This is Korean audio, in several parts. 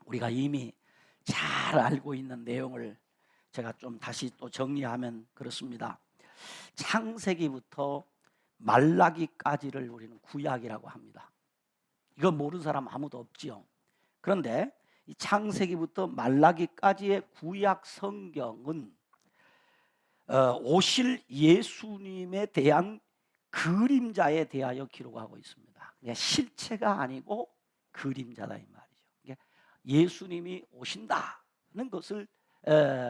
우리가 이미 잘 알고 있는 내용을 제가 좀 다시 또 정리하면 그렇습니다. 창세기부터 말라기까지를 우리는 구약이라고 합니다. 이거 모르는 사람 아무도 없지요. 그런데 이 창세기부터 말라기까지의 구약 성경은 오실 예수님에 대한 그림자에 대하여 기록하고 있습니다. 그러니까 실체가 아니고 그림자다 이 말이죠. 그러니까 예수님이 오신다는 것을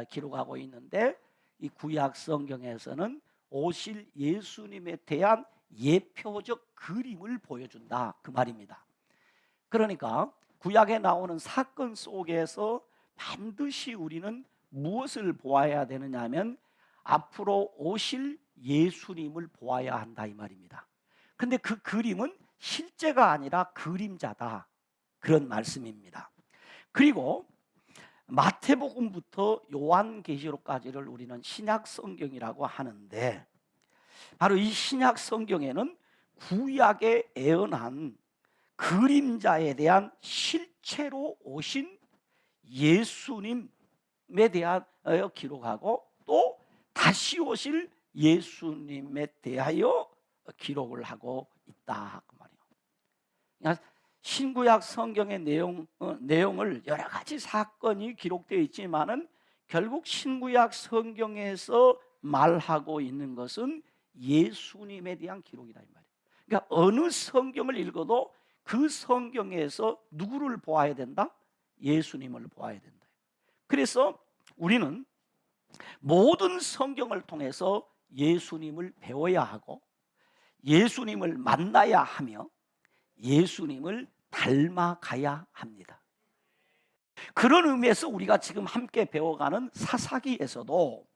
기록하고 있는데, 이 구약 성경에서는 오실 예수님에 대한 예표적 그림을 보여준다 그 말입니다. 그러니까 구약에 나오는 사건 속에서 반드시 우리는 무엇을 보아야 되느냐 하면 앞으로 오실 예수님을 보아야 한다 이 말입니다. 근데 그 그림은 실제가 아니라 그림자다, 그런 말씀입니다. 그리고 마태복음부터 요한계시록까지를 우리는 신약 성경이라고 하는데, 바로 이 신약 성경에는 구약에 예언한 그림자에 대한 실체로 오신 예수님에 대하여 기록하고, 또 다시 오실 예수님에 대하여 기록을 하고 있다 그 말이에요. 그러니까 신구약 성경의 내용을 여러 가지 사건이 기록되어 있지만은 결국 신구약 성경에서 말하고 있는 것은 예수님에 대한 기록이다 이 말이에요. 그러니까 어느 성경을 읽어도 그 성경에서 누구를 보아야 된다? 예수님을 보아야 된다. 그래서 우리는 모든 성경을 통해서 예수님을 배워야 하고, 예수님을 만나야 하며, 예수님을 닮아가야 합니다. 그런 의미에서 우리가 지금 함께 배워가는 사사기에서도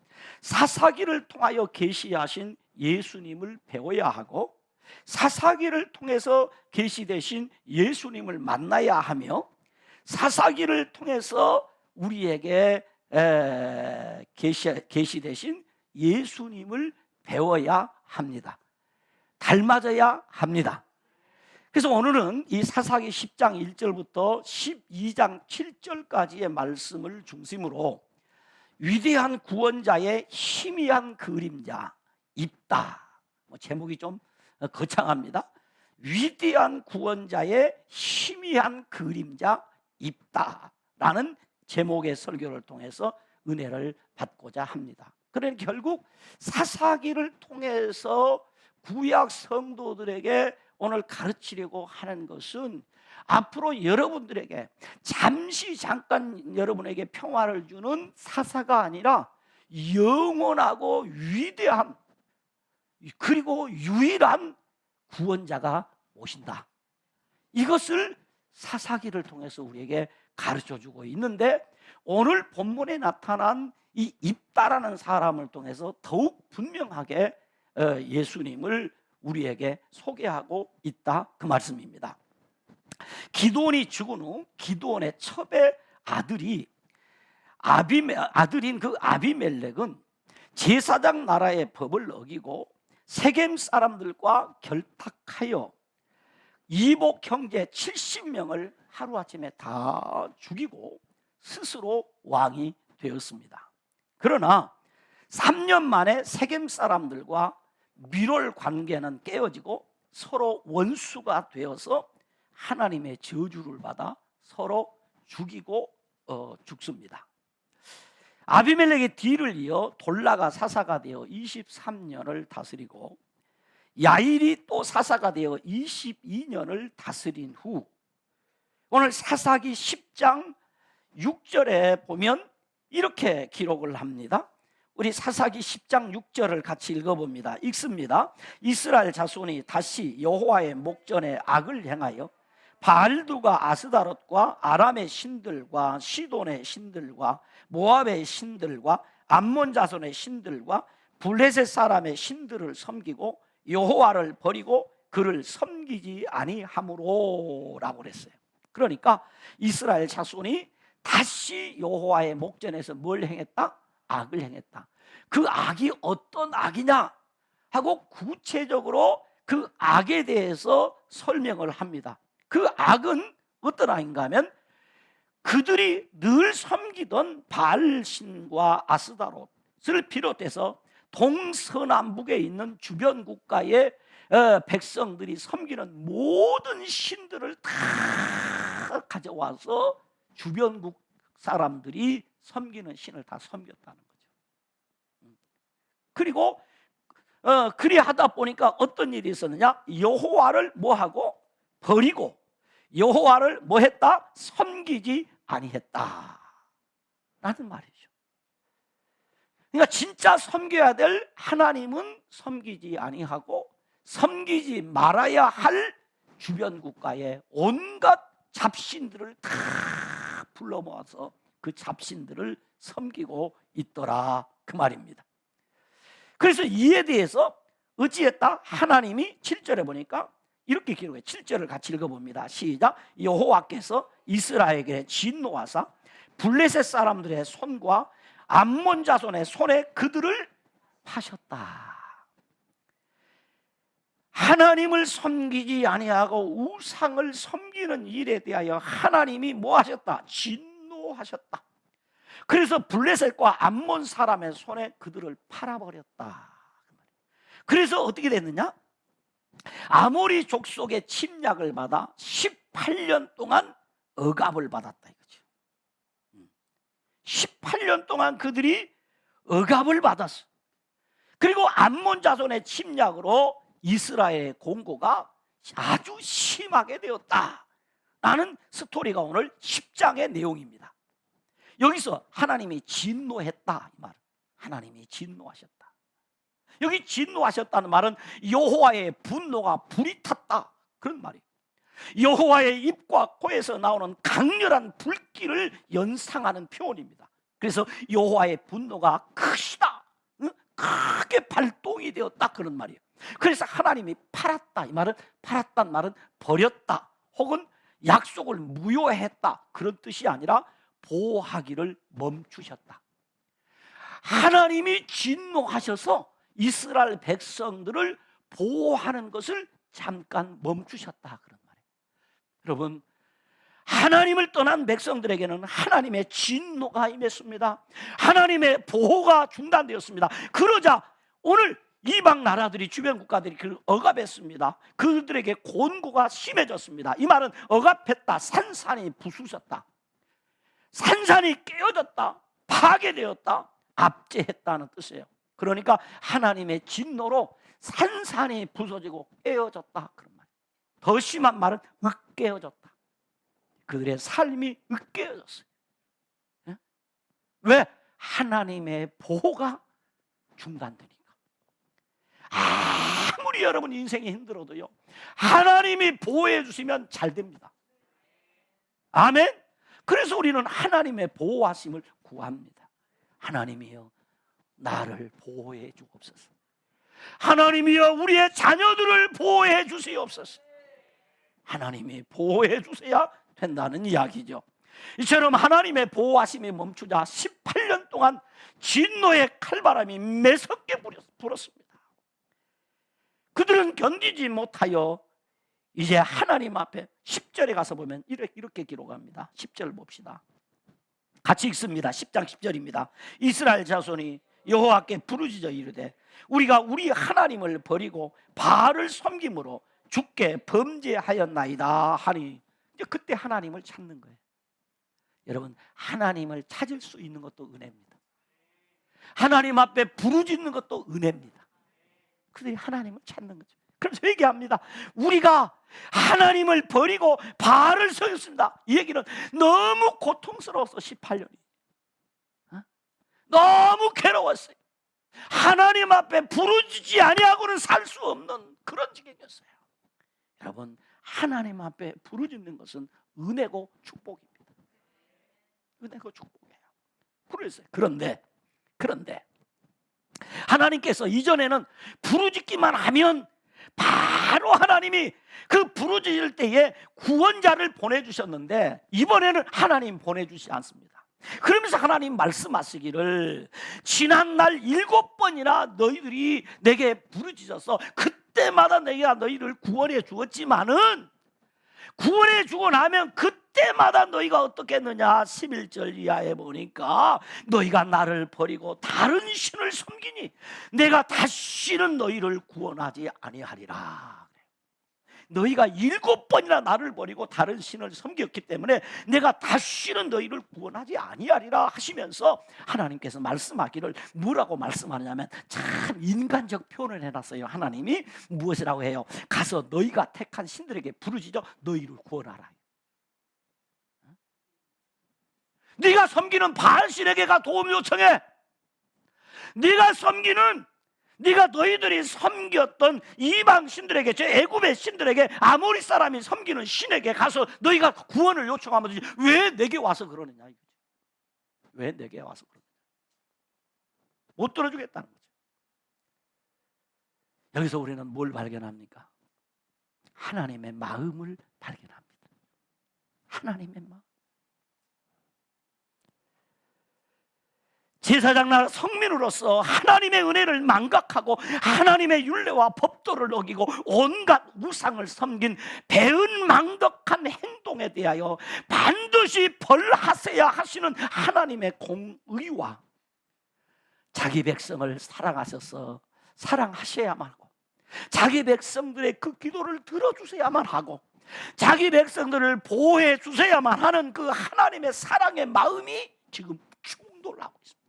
사사기를 통하여 계시하신 예수님을 배워야 하고, 사사기를 통해서 계시되신 예수님을 만나야 하며, 사사기를 통해서 우리에게 계시되신 예수님을 배워야 합니다. 닮아져야 합니다. 그래서 오늘은 이 사사기 10장 1절부터 12장 7절까지의 말씀을 중심으로 위대한 구원자의 희미한 그림자 있다, 제목이 좀 거창합니다. 위대한 구원자의 희미한 그림자 있다라는 제목의 설교를 통해서 은혜를 받고자 합니다. 그러니 결국 사사기를 통해서 구약 성도들에게 오늘 가르치려고 하는 것은 앞으로 여러분들에게 잠깐 여러분에게 평화를 주는 사사가 아니라 영원하고 위대한 그리고 유일한 구원자가 오신다, 이것을 사사기를 통해서 우리에게 가르쳐주고 있는데, 오늘 본문에 나타난 이 입다라는 사람을 통해서 더욱 분명하게 예수님을 우리에게 소개하고 있다 그 말씀입니다. 기드온이 죽은 후 기드온의 첩의 아들인 그 아비멜렉은 제사장 나라의 법을 어기고 세겜 사람들과 결탁하여 이복 형제 70명을 하루아침에 다 죽이고 스스로 왕이 되었습니다. 그러나 3년 만에 세겜 사람들과 밀월 관계는 깨어지고 서로 원수가 되어서 하나님의 저주를 받아 서로 죽이고 죽습니다. 아비멜렉의 뒤를 이어 돌라가 사사가 되어 23년을 다스리고 야일이 또 사사가 되어 22년을 다스린 후, 오늘 사사기 10장 6절에 보면 이렇게 기록을 합니다. 우리 사사기 10장 6절을 같이 읽어봅니다. 읽습니다. 이스라엘 자손이 다시 여호와의 목전에 악을 행하여 바알두가 아스다롯과 아람의 신들과 시돈의 신들과 모압의 신들과 암몬 자손의 신들과 블레셋 사람의 신들을 섬기고 여호와를 버리고 그를 섬기지 아니하므로라고 그랬어요. 그러니까 이스라엘 자손이 다시 여호와의 목전에서 뭘 행했다? 악을 행했다. 그 악이 어떤 악이냐 하고 구체적으로 그 악에 대해서 설명을 합니다. 그 악은 어떤 악인가 하면 그들이 늘 섬기던 바알신과 아스다롯을 비롯해서 동서남북에 있는 주변 국가의 백성들이 섬기는 모든 신들을 다 가져와서 주변국 사람들이 섬기는 신을 다 섬겼다는 거죠. 그리고 그리 하다 보니까 어떤 일이 있었느냐? 여호와를 뭐하고? 버리고 여호와를 뭐했다? 섬기지 아니했다 라는 말이죠. 그러니까 진짜 섬겨야 될 하나님은 섬기지 아니하고 섬기지 말아야 할 주변 국가의 온갖 잡신들을 다 불러 모아서 그 잡신들을 섬기고 있더라 그 말입니다. 그래서 이에 대해서 어찌했다? 하나님이 7절에 보니까 이렇게 기록해요. 7절을 같이 읽어봅니다. 시작. 여호와께서 이스라엘에게 진노하사 블레셋 사람들의 손과 암몬 자손의 손에 그들을 파셨다. 하나님을 섬기지 아니하고 우상을 섬기는 일에 대하여 하나님이 뭐 하셨다? 진노하셨다. 그래서 블레셋과 암몬 사람의 손에 그들을 팔아버렸다. 그래서 어떻게 됐느냐? 아모리 족속의 침략을 받아 18년 동안 억압을 받았다 이거죠. 18년 동안 그들이 억압을 받았어. 그리고 암몬 자손의 침략으로 이스라엘의 공고가 아주 심하게 되었다라는 스토리가 오늘 10장의 내용입니다. 여기서 하나님이 진노했다 이 말은 하나님이 진노하셨다. 여기 진노하셨다는 말은 여호와의 분노가 불이 탔다 그런 말이에요. 여호와의 입과 코에서 나오는 강렬한 불길을 연상하는 표현입니다. 그래서 여호와의 분노가 크시다, 크게 발동이 되었다 그런 말이에요. 그래서 하나님이 팔았다 이 말은 팔았단 말은 버렸다 혹은 약속을 무효했다 그런 뜻이 아니라 보호하기를 멈추셨다. 하나님이 진노하셔서 이스라엘 백성들을 보호하는 것을 잠깐 멈추셨다 그런 말이에요. 여러분, 하나님을 떠난 백성들에게는 하나님의 진노가 임했습니다. 하나님의 보호가 중단되었습니다. 그러자 오늘 이방 나라들이 주변 국가들이 그를 억압했습니다. 그들에게 곤고가 심해졌습니다. 이 말은 억압했다, 산산이 부수셨다, 산산이 깨어졌다, 파괴되었다, 압제했다는 뜻이에요. 그러니까 하나님의 진노로 산산이 부서지고 깨어졌다 그런 말이에요. 더 심한 말은 으깨어졌다. 그들의 삶이 으깨어졌어요. 왜? 하나님의 보호가 중단되니까. 아무리 여러분 인생이 힘들어도요 하나님이 보호해 주시면 잘 됩니다. 아멘. 그래서 우리는 하나님의 보호하심을 구합니다. 하나님이여 나를 보호해 주옵소서. 하나님이여 우리의 자녀들을 보호해 주시옵소서. 하나님이 보호해 주셔야 된다는 이야기죠. 이처럼 하나님의 보호하심이 멈추자 18년 동안 진노의 칼바람이 매섭게 불었습니다. 그들은 견디지 못하여 이제 하나님 앞에 10절에 가서 보면 이렇게 기록합니다. 10절 봅시다. 같이 읽습니다. 10장 10절입니다. 이스라엘 자손이 여호와께 부르짖어 이르되 우리가 우리 하나님을 버리고 바알을 섬김으로 주께 범죄하였나이다 하니, 이제 그때 하나님을 찾는 거예요. 여러분, 하나님을 찾을 수 있는 것도 은혜입니다. 하나님 앞에 부르짖는 것도 은혜입니다. 그들이 하나님을 찾는 거죠. 그래서 얘기합니다. 우리가 하나님을 버리고 바알을 섬겼습니다. 이 얘기는 너무 고통스러워서 18년이 너무 괴로웠어요. 하나님 앞에 부르짖지 아니하고는 살 수 없는 그런 지경이었어요. 여러분, 하나님 앞에 부르짖는 것은 은혜고 축복입니다. 은혜고 축복이에요. 그랬어요. 그런데 하나님께서 이전에는 부르짖기만 하면 바로 하나님이 그 부르짖을 때에 구원자를 보내주셨는데 이번에는 하나님 보내주시지 않습니다. 그러면서 하나님 말씀하시기를 지난날 7번이나 너희들이 내게 부르짖어서 그때마다 내가 너희를 구원해 주었지만은 구원해 주고 나면 그 그때마다 너희가 어떻게 했느냐? 11절 이하에 보니까 너희가 나를 버리고 다른 신을 섬기니 내가 다시는 너희를 구원하지 아니하리라. 너희가 7번이나 나를 버리고 다른 신을 섬겼기 때문에 내가 다시는 너희를 구원하지 아니하리라 하시면서 하나님께서 말씀하기를 뭐라고 말씀하느냐면 참 인간적 표현을 해놨어요. 하나님이 무엇이라고 해요? 가서 너희가 택한 신들에게 부르짖어 너희를 구원하라. 네가 섬기는 바알신에게 가 도움 요청해. 네가 너희들이 섬겼던 이방 신들에게, 저 애굽의 신들에게, 아모리 사람이 섬기는 신에게 가서 너희가 구원을 요청하면 되지. 왜 내게 와서 그러느냐? 왜 내게 와서 그러느냐? 못 들어주겠다는 거죠. 여기서 우리는 뭘 발견합니까? 하나님의 마음을 발견합니다. 하나님의 마음. 제사장 나라 성민으로서 하나님의 은혜를 망각하고 하나님의 율례와 법도를 어기고 온갖 우상을 섬긴 배은망덕한 행동에 대하여 반드시 벌하셔야 하시는 하나님의 공의와 자기 백성을 사랑하셔서 사랑하셔야만 하고 자기 백성들의 그 기도를 들어주셔야만 하고 자기 백성들을 보호해 주셔야만 하는 그 하나님의 사랑의 마음이 지금 충돌하고 있습니다.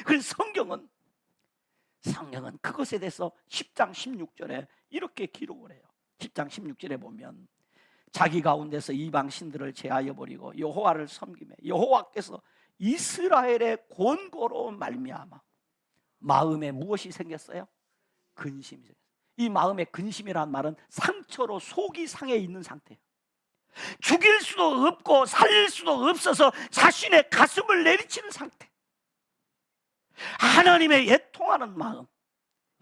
그래서 성경은 그것에 대해서 10장 16절에 이렇게 기록을 해요. 10장 16절에 보면 자기 가운데서 이방 신들을 제하여 버리고 여호와를 섬기며 여호와께서 이스라엘의 권고로 말미암아 마음에 무엇이 생겼어요? 근심이 생겼어요. 이 마음의 근심이란 말은 상처로 속이 상해 있는 상태예요. 죽일 수도 없고 살릴 수도 없어서 자신의 가슴을 내리치는 상태. 하나님의 애통하는 마음,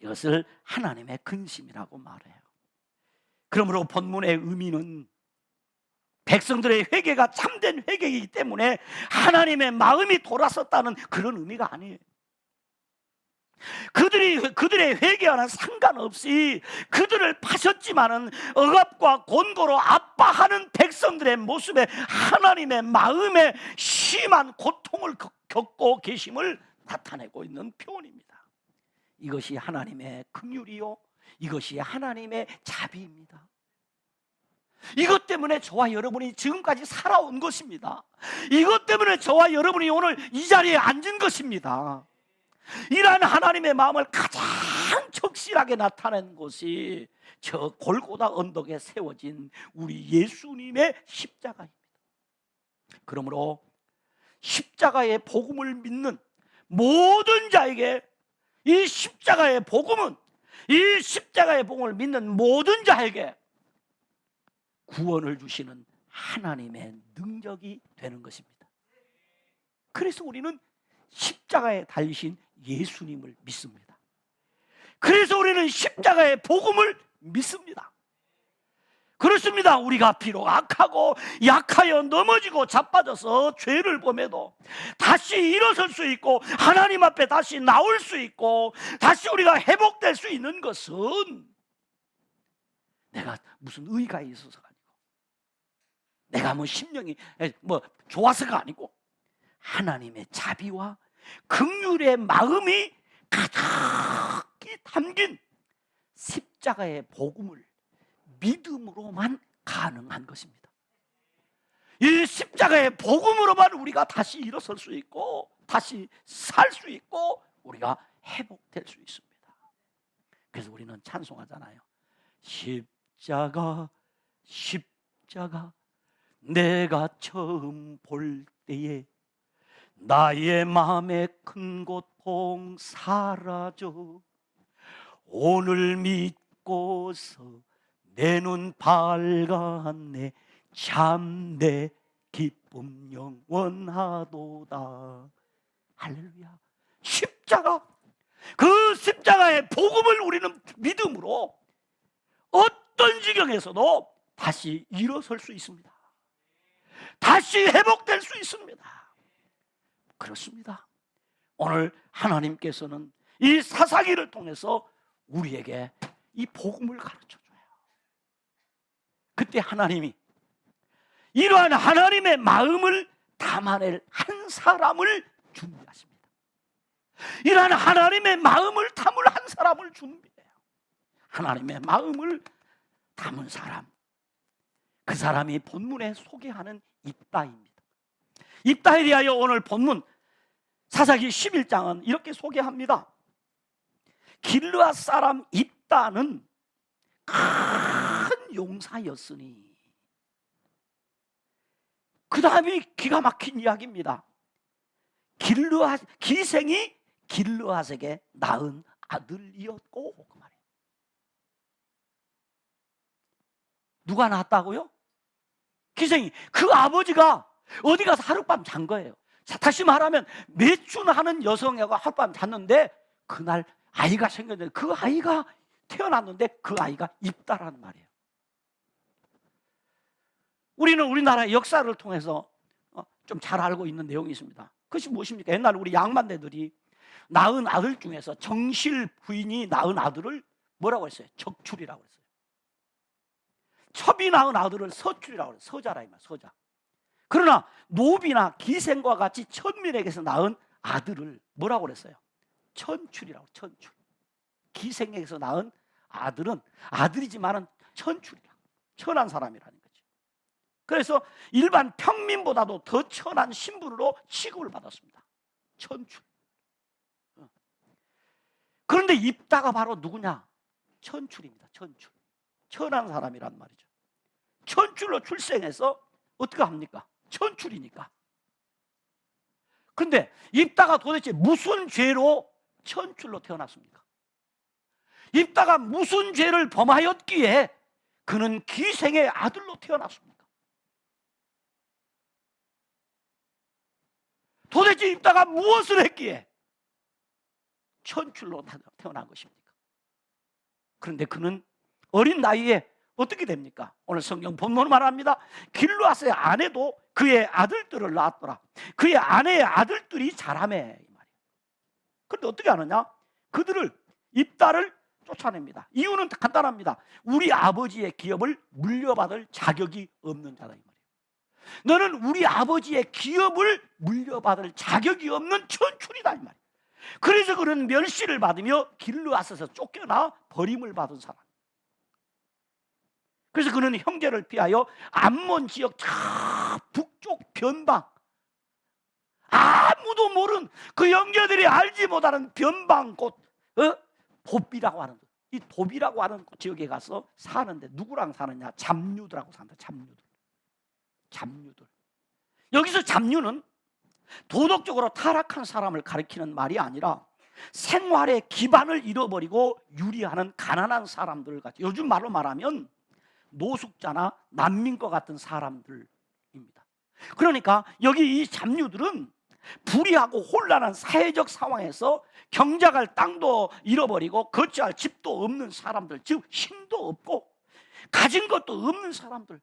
이것을 하나님의 근심이라고 말해요. 그러므로 본문의 의미는 백성들의 회개가 참된 회개이기 때문에 하나님의 마음이 돌아섰다는 그런 의미가 아니에요. 그들의 회개와는 상관없이 그들을 파셨지만은 억압과 곤고로 압박하는 백성들의 모습에 하나님의 마음에 심한 고통을 겪고 계심을 나타내고 있는 표현입니다. 이것이 하나님의 긍휼이요, 이것이 하나님의 자비입니다. 이것 때문에 저와 여러분이 지금까지 살아온 것입니다. 이것 때문에 저와 여러분이 오늘 이 자리에 앉은 것입니다. 이러한 하나님의 마음을 가장 적실하게 나타낸 것이 저 골고다 언덕에 세워진 우리 예수님의 십자가입니다. 그러므로 십자가의 복음을 믿는 모든 자에게 이 십자가의 복음을 믿는 모든 자에게 구원을 주시는 하나님의 능력이 되는 것입니다. 그래서 우리는 십자가에 달리신 예수님을 믿습니다. 그래서 우리는 십자가의 복음을 믿습니다. 그렇습니다. 우리가 비록 악하고 약하여 넘어지고 자빠져서 죄를 범해도 다시 일어설 수 있고 하나님 앞에 다시 나올 수 있고 다시 우리가 회복될 수 있는 것은 내가 무슨 의가 있어서가 아니고 내가 뭐 심령이 좋아서가 아니고 하나님의 자비와 긍휼의 마음이 가득히 담긴 십자가의 복음을 믿음으로만 가능한 것입니다. 이 십자가의 복음으로만 우리가 다시 일어설 수 있고 다시 살 수 있고 우리가 회복될 수 있습니다. 그래서 우리는 찬송하잖아요. 십자가 내가 처음 볼 때에 나의 마음의 큰 고통 사라져 오늘 믿고서 내 눈 밝았네 참내 기쁨 영원하도다. 할렐루야. 십자가, 그 십자가의 복음을 우리는 믿음으로 어떤 지경에서도 다시 일어설 수 있습니다. 다시 회복될 수 있습니다. 그렇습니다. 오늘 하나님께서는 이 사사기를 통해서 우리에게 이 복음을 가르쳐 줘요. 그때 하나님이 이러한 하나님의 마음을 담아낼 한 사람을 준비하십니다. 이러한 하나님의 마음을 담을 한 사람을 준비해요. 하나님의 마음을 담은 사람, 그 사람이 본문에 소개하는 입다입니다. 입다에 대하여 오늘 본문 사사기 11장은 이렇게 소개합니다. 길르앗 사람 입다는 큰 용사였으니, 그 다음이 기가 막힌 이야기입니다. 기생이 길르앗에게 낳은 아들이었고, 그 말이에요. 누가 낳았다고요? 기생이. 그 아버지가 어디 가서 하룻밤 잔 거예요. 자, 다시 말하면 매춘하는 여성애가 하룻밤 잤는데 그날 아이가 생겼는데, 그 아이가 태어났는데 그 아이가 입다라는 말이에요. 우리는 우리나라의 역사를 통해서 좀 잘 알고 있는 내용이 있습니다. 그것이 무엇입니까? 옛날 우리 양반네들이 낳은 아들 중에서 정실 부인이 낳은 아들을 뭐라고 했어요? 적출이라고 했어요. 첩이 낳은 아들을 서출이라고 했어요. 서자라 이 말, 서자. 그러나 노비나 기생과 같이 천민에게서 낳은 아들을 뭐라고 그랬어요? 천출이라고. 천출. 기생에게서 낳은 아들은 아들이지만은 천출이라, 천한 사람이라는 거죠. 그래서 일반 평민보다도 더 천한 신분으로 취급을 받았습니다. 천출. 그런데 입다가 바로 누구냐? 천출입니다. 천출. 천한 사람이란 말이죠. 천출로 출생해서 어떻게 합니까? 천출이니까. 그런데 입다가 도대체 무슨 죄로 천출로 태어났습니까? 입다가 무슨 죄를 범하였기에 그는 기생의 아들로 태어났습니까? 도대체 입다가 무엇을 했기에 천출로 태어난 것입니까? 그런데 그는 어린 나이에 어떻게 됩니까? 오늘 성경 본문을 말합니다. 길르앗의 아내도 그의 아들들을 낳았더라. 그의 아내의 아들들이 자라매, 이 말이에요. 그런데 어떻게 하느냐? 그들을, 입다를 쫓아냅니다. 이유는 간단합니다. 우리 아버지의 기업을 물려받을 자격이 없는 자다, 이 말이에요. 너는 우리 아버지의 기업을 물려받을 자격이 없는 천출이다, 이 말이에요. 그래서 그는 멸시를 받으며 길르앗에서 쫓겨나 버림을 받은 사람. 그래서 그는 형제를 피하여 암몬 지역 저 북쪽 변방, 아무도 모르는, 그 형제들이 알지 못하는 변방 곳, 도비라고 하는 곳, 이 도비라고 하는 지역에 가서 사는데 누구랑 사느냐? 잡류들하고 산다. 잡류들. 여기서 잡류는 도덕적으로 타락한 사람을 가리키는 말이 아니라 생활의 기반을 잃어버리고 유리하는 가난한 사람들 같이, 요즘 말로 말하면 노숙자나 난민과 같은 사람들입니다. 그러니까 여기 이 잡류들은 불의하고 혼란한 사회적 상황에서 경작할 땅도 잃어버리고 거처할 집도 없는 사람들, 즉 힘도 없고 가진 것도 없는 사람들,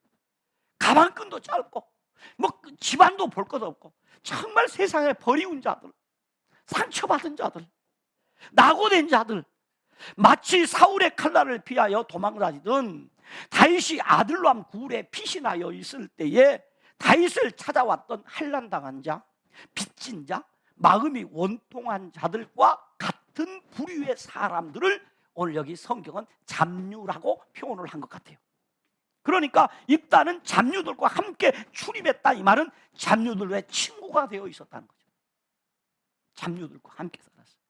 가방끈도 짧고 뭐 집안도 볼 것 없고 정말 세상에 버리운 자들, 상처받은 자들, 낙오된 자들, 마치 사울의 칼날을 피하여 도망다니던 다윗이 아들람 굴에 피신하여 있을 때에 다윗을 찾아왔던 환난당한 자, 빚진 자, 마음이 원통한 자들과 같은 부류의 사람들을 오늘 여기 성경은 잡류라고 표현을 한 것 같아요. 그러니까 입다는 잡류들과 함께 출입했다, 이 말은 잡류들의 친구가 되어 있었다는 거죠. 잡류들과 함께 살았어요.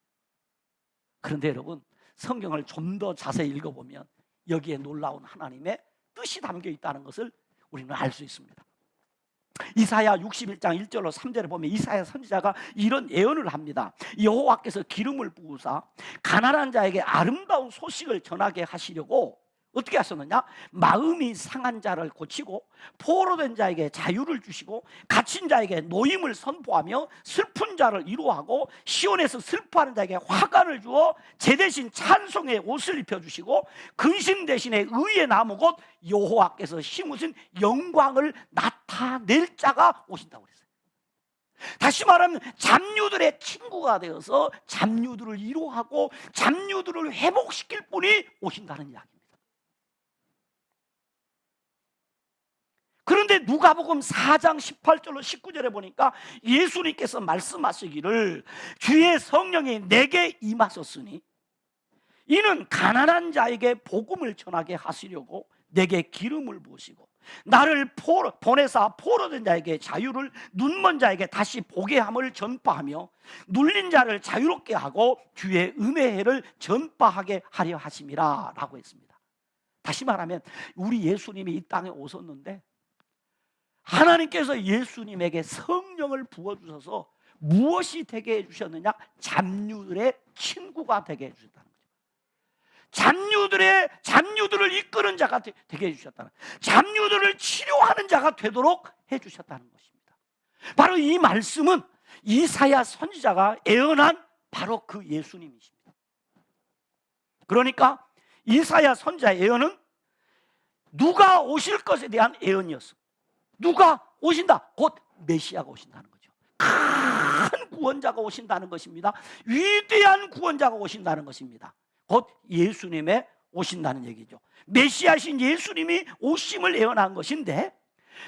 그런데 여러분, 성경을 좀 더 자세히 읽어보면 여기에 놀라운 하나님의 뜻이 담겨 있다는 것을 우리는 알 수 있습니다. 이사야 61장 1절로 3절에 보면 이사야 선지자가 이런 예언을 합니다. 여호와께서 기름을 부으사 가난한 자에게 아름다운 소식을 전하게 하시려고 어떻게 하셨느냐? 마음이 상한 자를 고치고 포로된 자에게 자유를 주시고 갇힌 자에게 노임을 선포하며 슬픈 자를 위로하고 시온에서 슬퍼하는 자에게 화관을 주어 제 대신 찬송의 옷을 입혀주시고 근심 대신에 의의 나무 곧 여호와께서 심으신 영광을 나타낼 자가 오신다고 그랬어요. 다시 말하면 잡류들의 친구가 되어서 잡류들을 위로하고 잡류들을 회복시킬 분이 오신다는 이야기입니다. 그런데 누가복음 4장 18절로 19절에 보니까 예수님께서 말씀하시기를 주의 성령이 내게 임하셨으니 이는 가난한 자에게 복음을 전하게 하시려고 내게 기름을 부으시고 나를 보내사 포로된 자에게 자유를, 눈먼 자에게 다시 보게 함을 전파하며 눌린 자를 자유롭게 하고 주의 은혜의 해를 전파하게 하려 하심이라 라고 했습니다. 다시 말하면 우리 예수님이 이 땅에 오셨는데 하나님께서 예수님에게 성령을 부어주셔서 무엇이 되게 해주셨느냐? 잡류들의 친구가 되게 해주셨다는 거죠. 잡류들을 이끄는 자가 되게 해주셨다는, 잡류들을 치료하는 자가 되도록 해주셨다는 것입니다. 바로 이 말씀은 이사야 선지자가 예언한 바로 그 예수님이십니다. 그러니까 이사야 선지자의 예언은 누가 오실 것에 대한 예언이었어. 누가 오신다? 곧 메시아가 오신다는 거죠. 큰 구원자가 오신다는 것입니다. 위대한 구원자가 오신다는 것입니다. 곧 예수님의 오신다는 얘기죠. 메시아신 예수님이 오심을 예언한 것인데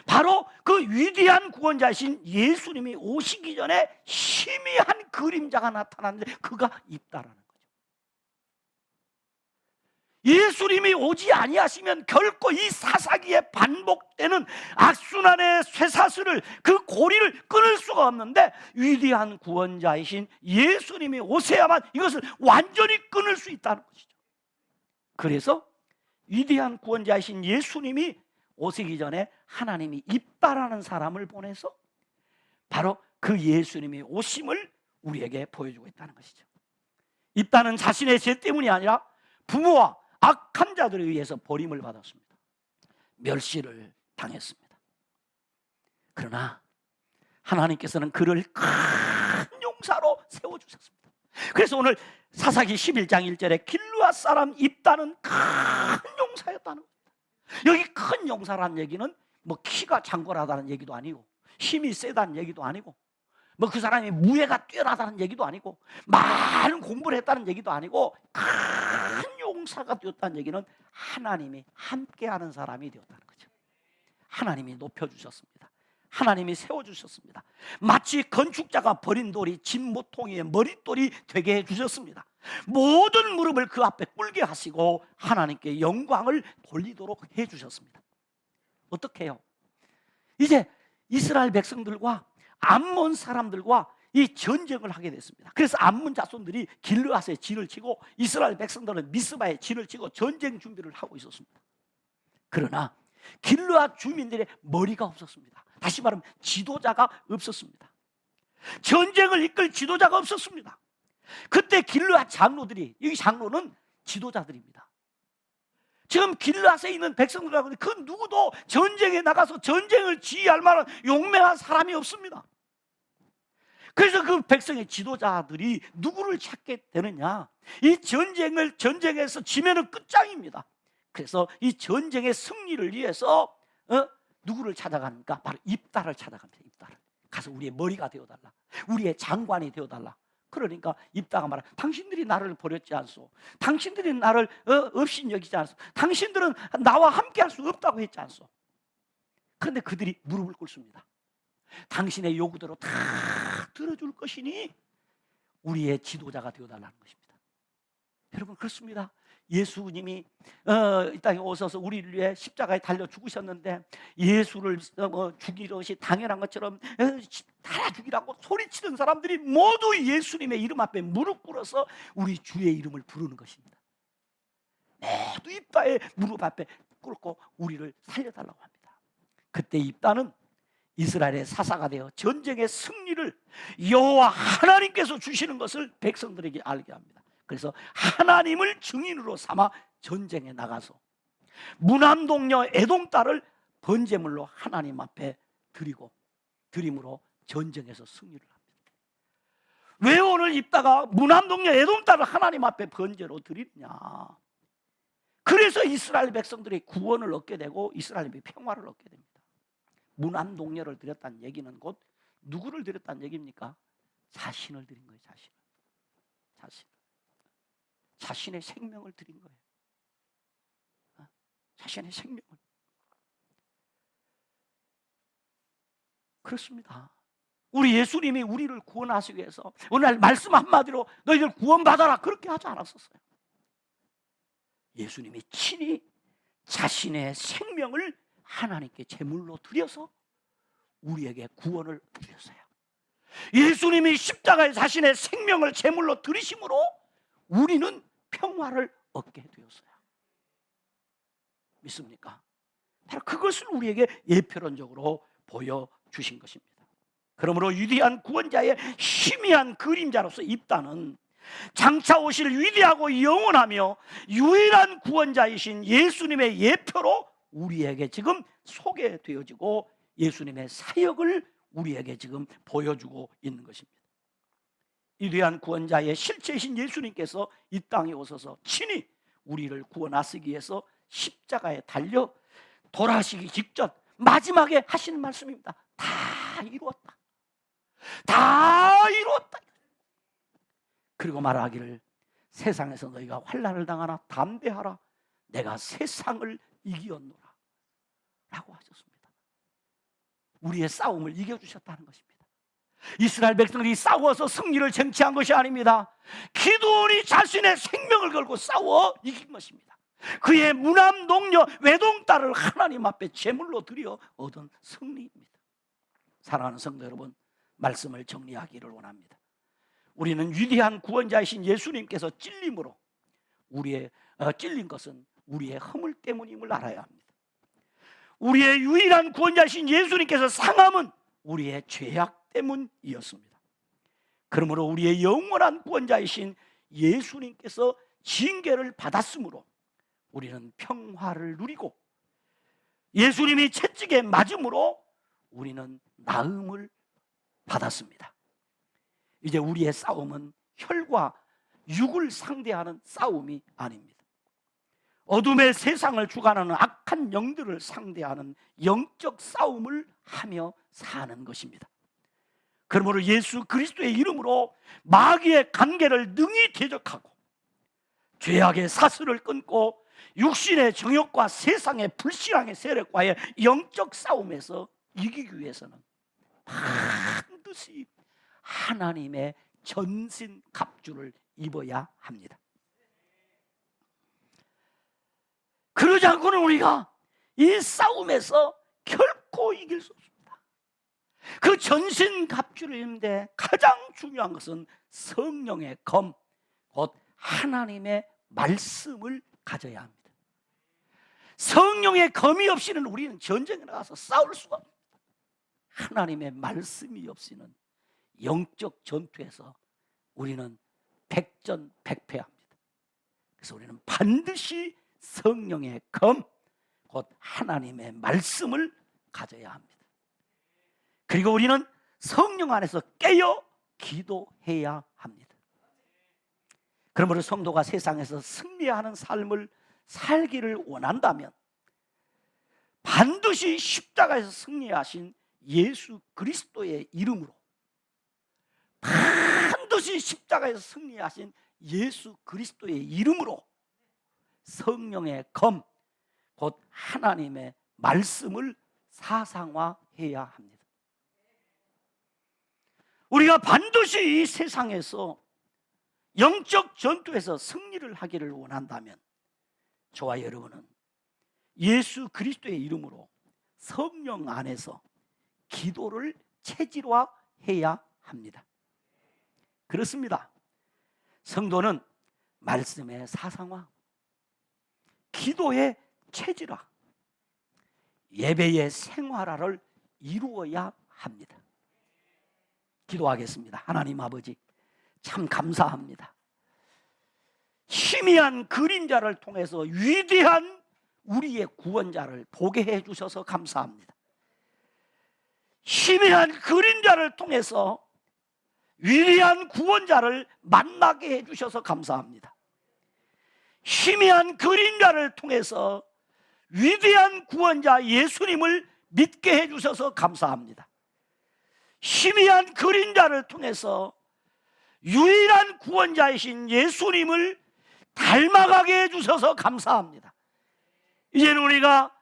바로 그 위대한 구원자신 예수님이 오시기 전에 희미한 그림자가 나타났는데 그가 있다라는 거죠. 예수님이 오지 아니하시면 결코 이 사사기에 반복되는 악순환의 쇠사슬을, 그 고리를 끊을 수가 없는데 위대한 구원자이신 예수님이 오셔야만 이것을 완전히 끊을 수 있다는 것이죠. 그래서 위대한 구원자이신 예수님이 오시기 전에 하나님이 입다라는 사람을 보내서 바로 그 예수님이 오심을 우리에게 보여주고 있다는 것이죠. 입다는 자신의 죄 때문이 아니라 부모와 악한 자들에 의해서 버림을 받았습니다. 멸시를 당했습니다. 그러나 하나님께서는 그를 큰 용사로 세워주셨습니다. 그래서 오늘 사사기 11장 1절에 길르앗 사람 입다는 큰 용사였다는 겁니다. 여기 큰 용사라는 얘기는 뭐 키가 장골하다는 얘기도 아니고 힘이 세다는 얘기도 아니고 뭐 그 사람이 무예가 뛰어나다는 얘기도 아니고 많은 공부를 했다는 얘기도 아니고 큰 용사가 되었다는 얘기는 하나님이 함께하는 사람이 되었다는 거죠. 하나님이 높여주셨습니다. 하나님이 세워주셨습니다. 마치 건축자가 버린 돌이 진모퉁이의 머릿돌이 되게 해주셨습니다. 모든 무릎을 그 앞에 꿇게 하시고 하나님께 영광을 돌리도록 해주셨습니다. 어떻게 해요? 이제 이스라엘 백성들과 암몬 사람들과 이 전쟁을 하게 됐습니다. 그래서 암몬 자손들이 길르앗에 진을 치고 이스라엘 백성들은 미스바에 진을 치고 전쟁 준비를 하고 있었습니다. 그러나 길르앗 주민들의 머리가 없었습니다. 다시 말하면 지도자가 없었습니다. 전쟁을 이끌 지도자가 없었습니다. 그때 길르앗 장로들이, 이 장로는 지도자들입니다. 지금 길르앗에 있는 백성들하고 그 누구도 전쟁에 나가서 전쟁을 지휘할 만한 용맹한 사람이 없습니다. 그래서 그 백성의 지도자들이 누구를 찾게 되느냐? 이 전쟁에서 지면은 끝장입니다. 그래서 이 전쟁의 승리를 위해서 누구를 찾아가니까 바로 입다를 찾아갑니다. 입다를 가서 우리의 머리가 되어달라, 우리의 장관이 되어달라. 그러니까 입다가 말하, 당신들이 나를 버렸지 않소, 당신들이 나를 없인 여기지 않소, 당신들은 나와 함께 할 수 없다고 했지 않소. 그런데 그들이 무릎을 꿇습니다. 당신의 요구대로 다 들어줄 것이니 우리의 지도자가 되어달라는 것입니다. 여러분, 그렇습니다. 예수님이 이 땅에 오셔서 우리를 위해 십자가에 달려 죽으셨는데 예수를 죽이는 것이 당연한 것처럼 달아 죽이라고 소리치는 사람들이 모두 예수님의 이름 앞에 무릎 꿇어서 우리 주의 이름을 부르는 것입니다. 모두 입다의 무릎 앞에 꿇고 우리를 살려달라고 합니다. 그때 입다는 이스라엘의 사사가 되어 전쟁의 승리를 여호와 하나님께서 주시는 것을 백성들에게 알게 합니다. 그래서 하나님을 증인으로 삼아 전쟁에 나가서 무남동녀 에돔 딸을 번제물로 하나님 앞에 드림으로 전쟁에서 승리를 합니다. 왜 오늘 입다가 무남동녀 에돔 딸을 하나님 앞에 번제로 드리느냐? 그래서 이스라엘 백성들이 구원을 얻게 되고 이스라엘이 평화를 얻게 됩니다. 무남동녀를 드렸다는 얘기는 곧 누구를 드렸다는 얘기입니까? 자신을 드린 거예요. 자신의 생명을 드린 거예요. 자신의 생명을. 그렇습니다. 우리 예수님이 우리를 구원하시기 위해서 어느 날 말씀 한마디로 너희들 구원받아라 그렇게 하지 않았었어요. 예수님이 친히 자신의 생명을 하나님께 제물로 드려서 우리에게 구원을 주셨어요. 예수님이 십자가에 자신의 생명을 제물로 드리심으로 우리는 평화를 얻게 되었어요. 믿습니까? 바로 그것을 우리에게 예표론적으로 보여주신 것입니다. 그러므로 위대한 구원자의 희미한 그림자로서 입다는 장차 오실 위대하고 영원하며 유일한 구원자이신 예수님의 예표로 우리에게 지금 소개되어지고 예수님의 사역을 우리에게 지금 보여주고 있는 것입니다. 위대한 구원자의 실체이신 예수님께서 이 땅에 오셔서 친히 우리를 구원하시기 위해서 십자가에 달려 돌아가시기 직전 마지막에 하시는 말씀입니다. 다 이루었다. 다 이루었다. 그리고 말하기를 세상에서 너희가 환난을 당하나 담대하라. 내가 세상을 이기었노라 라고 하셨습니다. 우리의 싸움을 이겨주셨다는 것입니다. 이스라엘 백성들이 싸워서 승리를 쟁취한 것이 아닙니다. 기드온이 자신의 생명을 걸고 싸워 이긴 것입니다. 그의 무남 농녀 외동딸을 하나님 앞에 제물로 드려 얻은 승리입니다. 사랑하는 성도 여러분, 말씀을 정리하기를 원합니다. 우리는 위대한 구원자이신 예수님께서 찔림으로 찔린 것은 우리의 허물 때문임을 알아야 합니다. 우리의 유일한 구원자이신 예수님께서 상함은 우리의 죄악 때문이었습니다. 그러므로 우리의 영원한 구원자이신 예수님께서 징계를 받았으므로 우리는 평화를 누리고 예수님이 채찍에 맞음으로 우리는 나음을 받았습니다. 이제 우리의 싸움은 혈과 육을 상대하는 싸움이 아닙니다. 어둠의 세상을 주관하는 악한 영들을 상대하는 영적 싸움을 하며 사는 것입니다. 그러므로 예수 그리스도의 이름으로 마귀의 관계를 능히 대적하고 죄악의 사슬을 끊고 육신의 정욕과 세상의 불신앙의 세력과의 영적 싸움에서 이기기 위해서는 반드시 하나님의 전신 갑주를 입어야 합니다. 그러지 않고는 우리가 이 싸움에서 결코 이길 수 없습니다. 그 전신 갑주를 입는데 가장 중요한 것은 성령의 검, 곧 하나님의 말씀을 가져야 합니다. 성령의 검이 없이는 우리는 전쟁에 나가서 싸울 수가 없습니다. 하나님의 말씀이 없이는 영적 전투에서 우리는 백전백패합니다. 그래서 우리는 반드시 성령의 검, 곧 하나님의 말씀을 가져야 합니다. 그리고 우리는 성령 안에서 깨어 기도해야 합니다. 그러므로 성도가 세상에서 승리하는 삶을 살기를 원한다면 반드시 십자가에서 승리하신 예수 그리스도의 이름으로, 반드시 십자가에서 승리하신 예수 그리스도의 이름으로 성령의 검, 곧 하나님의 말씀을 사상화해야 합니다. 우리가 반드시 이 세상에서 영적 전투에서 승리를 하기를 원한다면 저와 여러분은 예수 그리스도의 이름으로 성령 안에서 기도를 체질화해야 합니다. 그렇습니다. 성도는 말씀의 사상화, 기도의 체질화, 예배의 생활화를 이루어야 합니다. 기도하겠습니다. 하나님 아버지, 참 감사합니다. 희미한 그림자를 통해서 위대한 우리의 구원자를 보게 해주셔서 감사합니다. 희미한 그림자를 통해서 위대한 구원자를 만나게 해주셔서 감사합니다. 희미한 그림자를 통해서 위대한 구원자 예수님을 믿게 해주셔서 감사합니다. 희미한 그림자를 통해서 유일한 구원자이신 예수님을 닮아가게 해주셔서 감사합니다. 이제는 우리가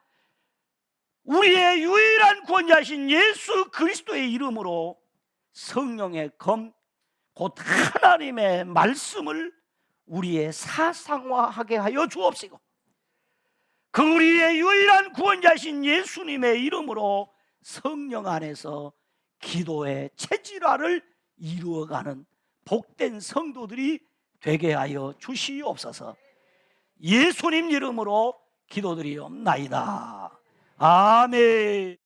우리의 유일한 구원자신 예수 그리스도의 이름으로 성령의 검, 곧 하나님의 말씀을 우리의 사상화하게 하여 주옵시고, 그 우리의 유일한 구원자신 예수님의 이름으로 성령 안에서 기도의 체질화를 이루어가는 복된 성도들이 되게 하여 주시옵소서. 예수님 이름으로 기도드리옵나이다. 아멘.